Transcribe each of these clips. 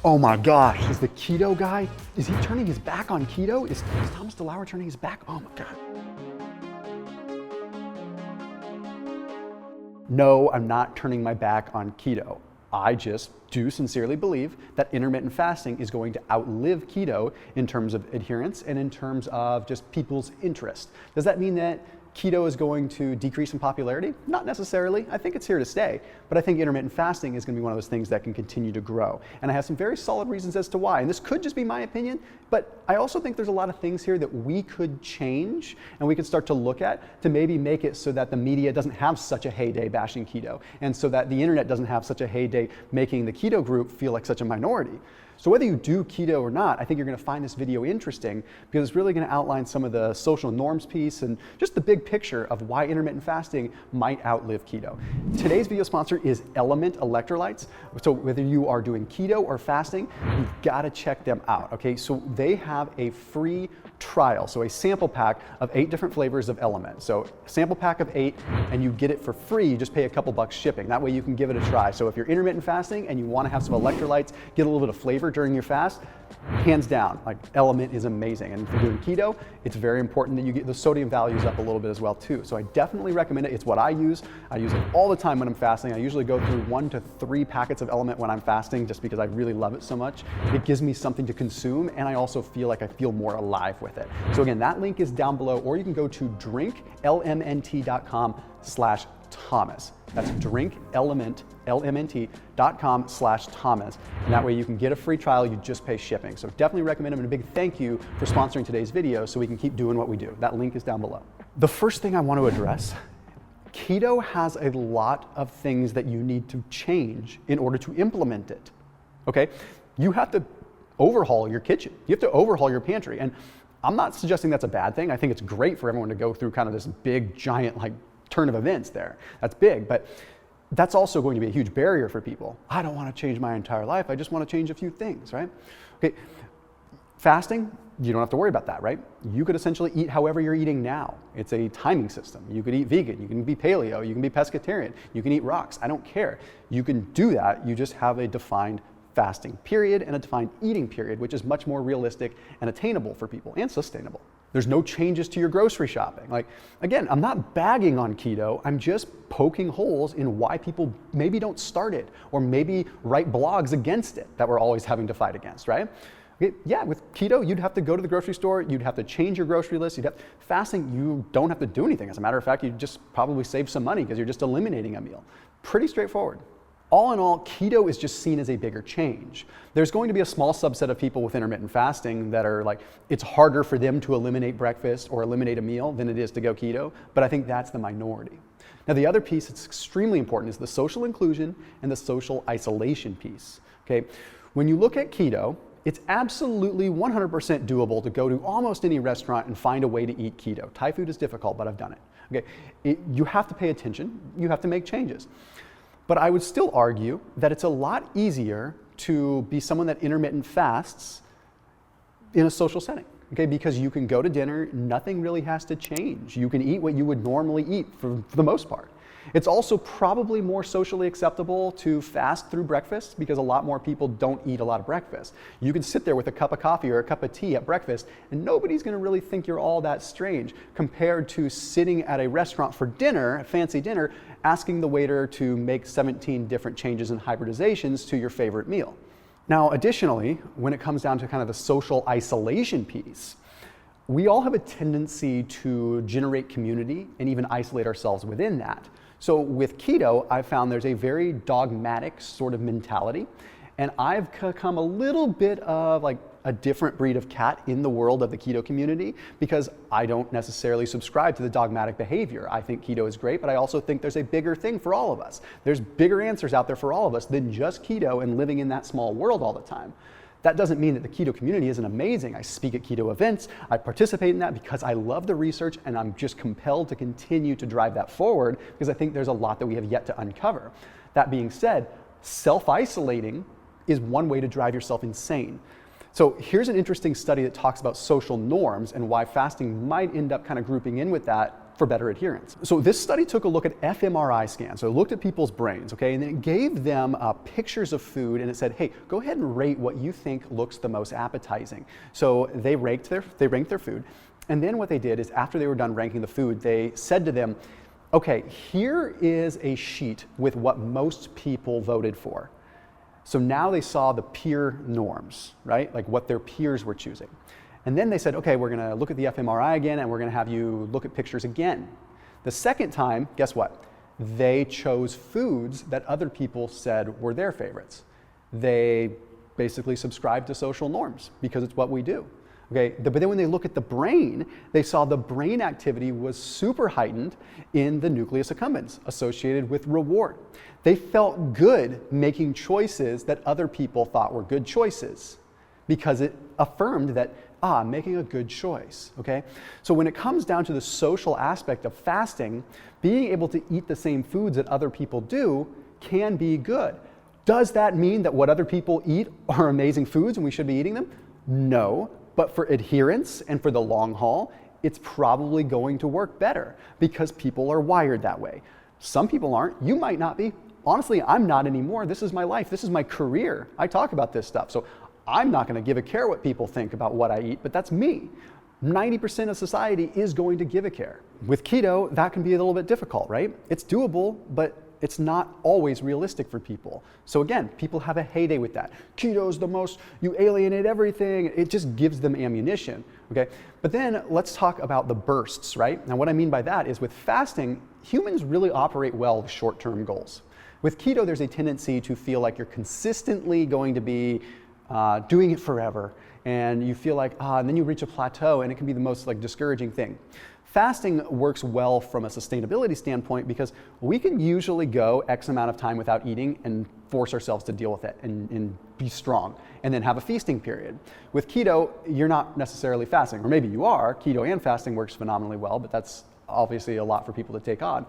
Oh my gosh, is the keto guy, is he turning his back on keto? Is Thomas DeLauer turning his back? Oh my God. No, I'm not turning my back on keto. I just do sincerely believe that intermittent fasting is going to outlive keto in terms of adherence and in terms of just people's interest. Does that mean that keto is going to decrease in popularity? Not necessarily. I think it's here to stay, but I think intermittent fasting is going to be one of those things that can continue to grow. And I have some very solid reasons as to why. And this could just be my opinion, but I also think there's a lot of things here that we could change and we could start to look at to maybe make it so that the media doesn't have such a heyday bashing keto, and so that the internet doesn't have such a heyday making the keto group feel like such a minority. So whether you do keto or not, I think you're going to find this video interesting because it's really going to outline some of the social norms piece and just the big picture of why intermittent fasting might outlive keto. Today's video sponsor is LMNT electrolytes. So whether you are doing keto or fasting, you've got to check them out. Okay, so they have a free trial, so a sample pack of 8 different flavors of LMNT. So a sample pack of 8, and you get it for free. You just pay a couple bucks shipping. That way you can give it a try. So if you're intermittent fasting and you want to have some electrolytes, get a little bit of flavor during your fast, hands down, like LMNT is amazing. And if you're doing keto, it's very important that you get the sodium values up a little bit as well too. So I definitely recommend it. It's what I use. I use it all the time when I'm fasting. I usually go through 1 to 3 packets of LMNT when I'm fasting just because I really love it so much. It gives me something to consume, and I also feel like I feel more alive with it. So again, that link is down below, or you can go to drinklmnt.com/Thomas. That's drinklmnt.com/Thomas. And that way you can get a free trial, you just pay shipping. So definitely recommend them, and a big thank you for sponsoring today's video so we can keep doing what we do. That link is down below. The first thing I want to address, keto has a lot of things that you need to change in order to implement it, okay? You have to overhaul your kitchen. You have to overhaul your pantry. And I'm not suggesting that's a bad thing. I think it's great for everyone to go through kind of this big, giant, like, turn of events there. That's big, but that's also going to be a huge barrier for people. I don't want to change my entire life. I just want to change a few things, right? Okay, fasting, you don't have to worry about that, right? You could essentially eat however you're eating now. It's a timing system. You could eat vegan, you can be paleo, you can be pescatarian, you can eat rocks. I don't care. You can do that. You just have a defined fasting period and a defined eating period, which is much more realistic and attainable for people and sustainable. There's no changes to your grocery shopping. Like, again, I'm not bagging on keto. I'm just poking holes in why people maybe don't start it or maybe write blogs against it that we're always having to fight against, right? Okay, yeah, with keto, you'd have to go to the grocery store. You'd have to change your grocery list. Fasting, you don't have to do anything. As a matter of fact, you just probably save some money because you're just eliminating a meal. Pretty straightforward. All in all, keto is just seen as a bigger change. There's going to be a small subset of people with intermittent fasting that are like, it's harder for them to eliminate breakfast or eliminate a meal than it is to go keto, but I think that's the minority. Now, the other piece that's extremely important is the social inclusion and the social isolation piece, okay? When you look at keto, it's absolutely 100% doable to go to almost any restaurant and find a way to eat keto. Thai food is difficult, but I've done it, okay? You have to pay attention, you have to make changes. But I would still argue that it's a lot easier to be someone that intermittent fasts in a social setting, okay? Because you can go to dinner, nothing really has to change. You can eat what you would normally eat for the most part. It's also probably more socially acceptable to fast through breakfast because a lot more people don't eat a lot of breakfast. You can sit there with a cup of coffee or a cup of tea at breakfast and nobody's gonna really think you're all that strange compared to sitting at a restaurant for dinner, a fancy dinner, asking the waiter to make 17 different changes and hybridizations to your favorite meal. Now, additionally, when it comes down to kind of the social isolation piece, we all have a tendency to generate community and even isolate ourselves within that. So with keto, I've found there's a very dogmatic sort of mentality, and I've become a little bit of like a different breed of cat in the world of the keto community because I don't necessarily subscribe to the dogmatic behavior. I think keto is great, but I also think there's a bigger thing for all of us. There's bigger answers out there for all of us than just keto and living in that small world all the time. That doesn't mean that the keto community isn't amazing. I speak at keto events, I participate in that because I love the research and I'm just compelled to continue to drive that forward because I think there's a lot that we have yet to uncover. That being said, self-isolating is one way to drive yourself insane. So here's an interesting study that talks about social norms and why fasting might end up kind of grouping in with that for better adherence. So this study took a look at fMRI scans. So it looked at people's brains, okay, and then it gave them pictures of food, and it said, hey, go ahead and rate what you think looks the most appetizing. So they ranked their food, and then what they did is after they were done ranking the food, they said to them, okay, here is a sheet with what most people voted for. So now they saw the peer norms, right? Like what their peers were choosing. And then they said, okay, we're gonna look at the fMRI again, and we're gonna have you look at pictures again. The second time, guess what? They chose foods that other people said were their favorites. They basically subscribed to social norms because it's what we do. Okay, but then when they look at the brain, they saw the brain activity was super heightened in the nucleus accumbens associated with reward. They felt good making choices that other people thought were good choices because it affirmed that, I'm making a good choice, okay? So when it comes down to the social aspect of fasting, being able to eat the same foods that other people do can be good. Does that mean that what other people eat are amazing foods and we should be eating them? No, but for adherence and for the long haul, it's probably going to work better because people are wired that way. Some people aren't, you might not be. Honestly, I'm not anymore. This is my life, this is my career. I talk about this stuff. So I'm not going to give a care what people think about what I eat, but that's me. 90% of society is going to give a care. With keto, that can be a little bit difficult, right? It's doable, but it's not always realistic for people. So again, people have a heyday with that. Keto's the most, you alienate everything. It just gives them ammunition, okay? But then let's talk about the bursts, right? Now what I mean by that is with fasting, humans really operate well with short-term goals. With keto, there's a tendency to feel like you're consistently going to be doing it forever, and you feel like, and then you reach a plateau, and it can be the most discouraging thing. Fasting works well from a sustainability standpoint because we can usually go X amount of time without eating and force ourselves to deal with it and be strong, and then have a feasting period. With keto, you're not necessarily fasting, or maybe you are. Keto and fasting works phenomenally well, but that's obviously a lot for people to take on.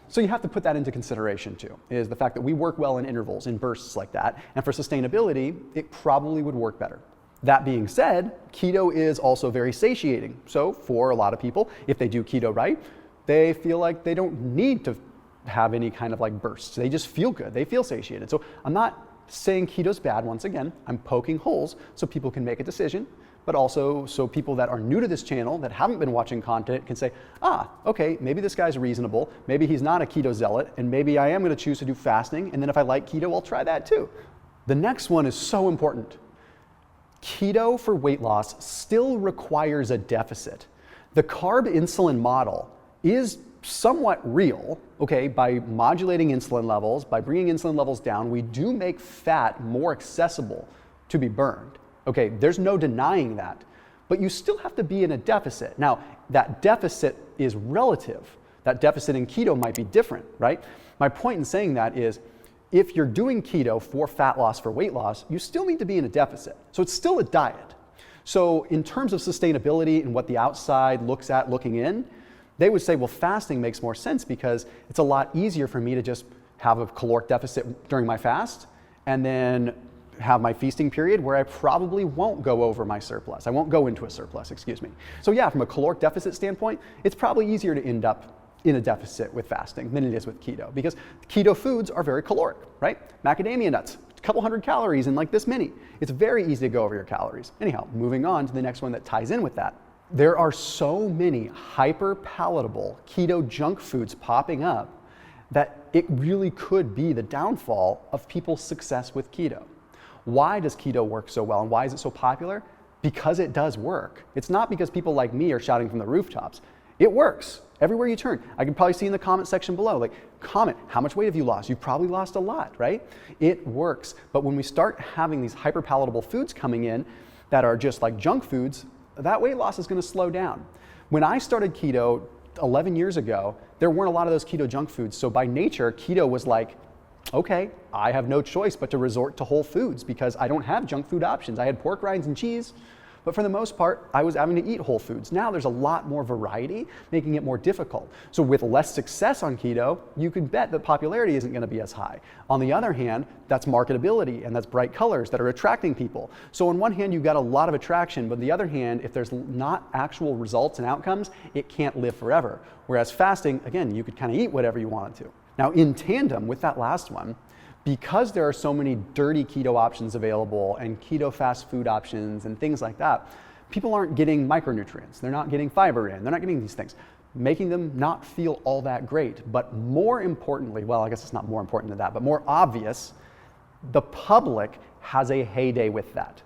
So you have to put that into consideration too, is the fact that we work well in intervals, in bursts like that, and for sustainability, it probably would work better. That being said, keto is also very satiating. So for a lot of people, if they do keto right, they feel like they don't need to have any kind of bursts. They just feel good, they feel satiated. So I'm not saying keto's bad, once again, I'm poking holes so people can make a decision, but also so people that are new to this channel that haven't been watching content can say, okay, maybe this guy's reasonable, maybe he's not a keto zealot, and maybe I am gonna choose to do fasting, and then if I like keto, I'll try that too. The next one is so important. Keto for weight loss still requires a deficit. The carb insulin model is somewhat real, okay, by modulating insulin levels, by bringing insulin levels down, we do make fat more accessible to be burned. Okay, there's no denying that, but you still have to be in a deficit. Now, that deficit is relative. That deficit in keto might be different, right? My point in saying that is, if you're doing keto for fat loss, for weight loss, you still need to be in a deficit. So it's still a diet. So in terms of sustainability and what the outside looks at looking in, they would say, well, fasting makes more sense because it's a lot easier for me to just have a caloric deficit during my fast and then have my feasting period where I probably won't go over my surplus. I won't go into a surplus, excuse me. So yeah, from a caloric deficit standpoint, it's probably easier to end up in a deficit with fasting than it is with keto because keto foods are very caloric, right? Macadamia nuts, a couple hundred calories in this many. It's very easy to go over your calories. Anyhow, moving on to the next one that ties in with that. There are so many hyper palatable keto junk foods popping up that it really could be the downfall of people's success with keto. Why does keto work so well and why is it so popular? Because it does work. It's not because people like me are shouting from the rooftops. It works everywhere you turn. I can probably see in the comment section below, comment, how much weight have you lost? You've probably lost a lot, right? It works. But when we start having these hyper palatable foods coming in that are just like junk foods, that weight loss is going to slow down. When I started keto 11 years ago, there weren't a lot of those keto junk foods. So by nature, keto was like, okay, I have no choice but to resort to whole foods because I don't have junk food options. I had pork rinds and cheese, But for the most part, I was having to eat whole foods. Now there's a lot more variety, making it more difficult. So with less success on keto, you can bet that popularity isn't going to be as high. On the other hand, that's marketability, and that's bright colors that are attracting people. So on one hand, you've got a lot of attraction, but on the other hand, if there's not actual results and outcomes, it can't live forever. Whereas fasting, again, you could kind of eat whatever you wanted to. Now in tandem with that last one, because there are so many dirty keto options available and keto fast food options and things like that, people aren't getting micronutrients. They're not getting fiber in. They're not getting these things, making them not feel all that great. But more importantly, well, I guess it's not more important than that, but more obvious, the public has a heyday with that.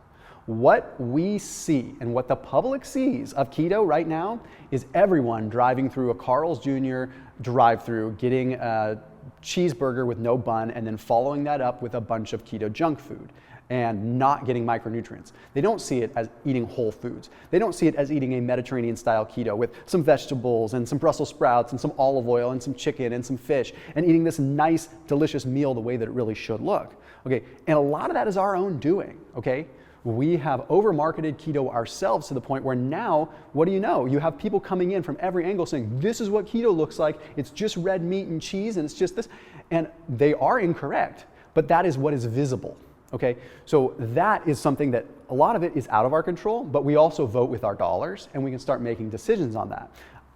What we see and what the public sees of keto right now is everyone driving through a Carl's Jr. drive-through, getting a cheeseburger with no bun, and then following that up with a bunch of keto junk food and not getting micronutrients. They don't see it as eating whole foods. They don't see it as eating a Mediterranean style keto with some vegetables and some Brussels sprouts and some olive oil and some chicken and some fish, and eating this nice, delicious meal the way that it really should look. Okay, and a lot of that is our own doing, okay? We have over-marketed keto ourselves to the point where now, what do you know? You have people coming in from every angle saying, this is what keto looks like. It's just red meat and cheese, and it's just this. And they are incorrect, but that is what is visible, okay? So that is something that a lot of it is out of our control, but we also vote with our dollars, and we can start making decisions on that.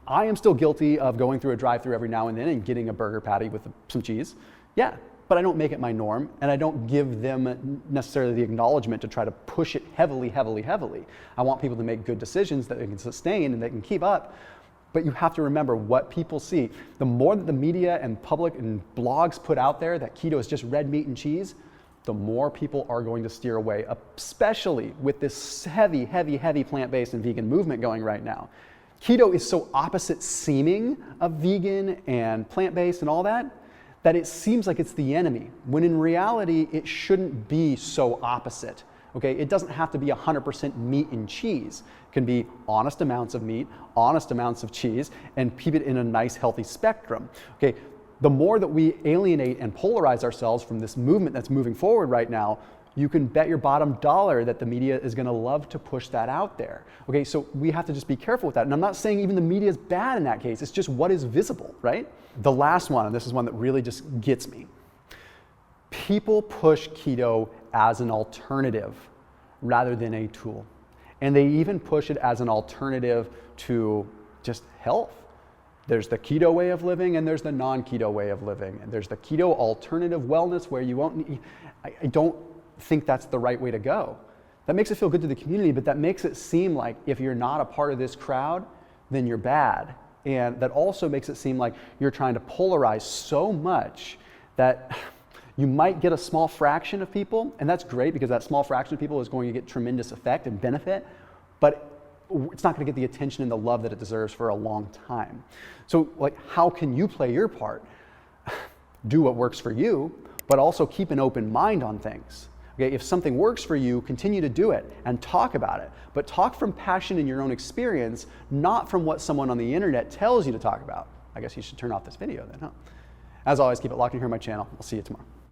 I am still guilty of going through a drive-thru every now and then and getting a burger patty with some cheese. Yeah. But I don't make it my norm, and I don't give them necessarily the acknowledgement to try to push it heavily, heavily, heavily. I want people to make good decisions that they can sustain and they can keep up. But you have to remember what people see. The more that the media and public and blogs put out there that keto is just red meat and cheese, the more people are going to steer away, especially with this heavy, heavy, heavy plant-based and vegan movement going right now. Keto is so opposite seeming of vegan and plant-based and all that it seems like it's the enemy, when in reality, it shouldn't be so opposite. Okay, it doesn't have to be 100% meat and cheese. It can be honest amounts of meat, honest amounts of cheese, and keep it in a nice, healthy spectrum. Okay, the more that we alienate and polarize ourselves from this movement that's moving forward right now, you can bet your bottom dollar that the media is going to love to push that out there. Okay, so we have to just be careful with that. And I'm not saying even the media is bad in that case. It's just what is visible, right? The last one, and this is one that really just gets me. People push keto as an alternative rather than a tool. And they even push it as an alternative to just health. There's the keto way of living and there's the non-keto way of living. And there's the keto alternative wellness where you won't need, I don't think that's the right way to go. That makes it feel good to the community, but that makes it seem like if you're not a part of this crowd, then you're bad. And that also makes it seem like you're trying to polarize so much that you might get a small fraction of people, and that's great because that small fraction of people is going to get tremendous effect and benefit, but it's not going to get the attention and the love that it deserves for a long time. So like, how can you play your part? Do what works for you, but also keep an open mind on things. Okay, if something works for you, continue to do it and talk about it. But talk from passion in your own experience, not from what someone on the internet tells you to talk about. I guess you should turn off this video then, huh? As always, keep it locked in here on my channel. I'll see you tomorrow.